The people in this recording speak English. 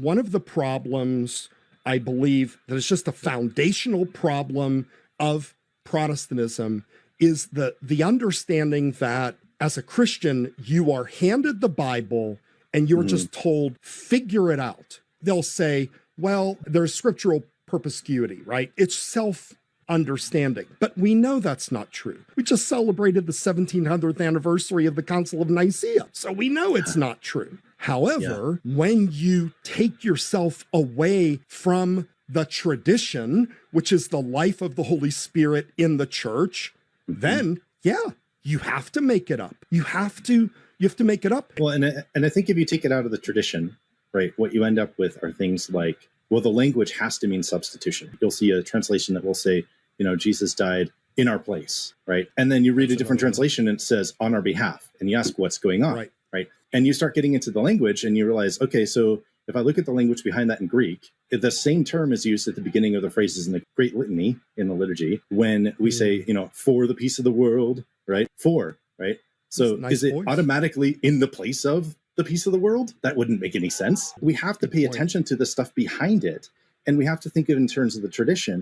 one of the problems, I believe, that is just a foundational problem of Protestantism is the understanding that as a Christian, you are handed the Bible and you're just told, figure it out. They'll say, well, there's scriptural perspicuity, right? It's self-understanding. But we know that's not true. We just celebrated the 1700th anniversary of the Council of Nicaea, so we know it's not true. However, when you take yourself away from the tradition, which is the life of the Holy Spirit in the church, then, you have to make it up. You have to make it up. Well, and I think if you take it out of the tradition, right, what you end up with are things like, well, the language has to mean substitution. You'll see a translation that will say, Jesus died in our place, right? And then you read a different translation and it says on our behalf, and you ask what's going on, right? And you start getting into the language and you realize, okay, so if I look at the language behind that in Greek, the same term is used at the beginning of the phrases in the Great Litany in the liturgy when we say, for the peace of the world, right? For, right? So nice is it voice. Automatically in the place of the peace of the world? That wouldn't make any sense. We have to pay attention to the stuff behind it. And we have to think of it in terms of the tradition.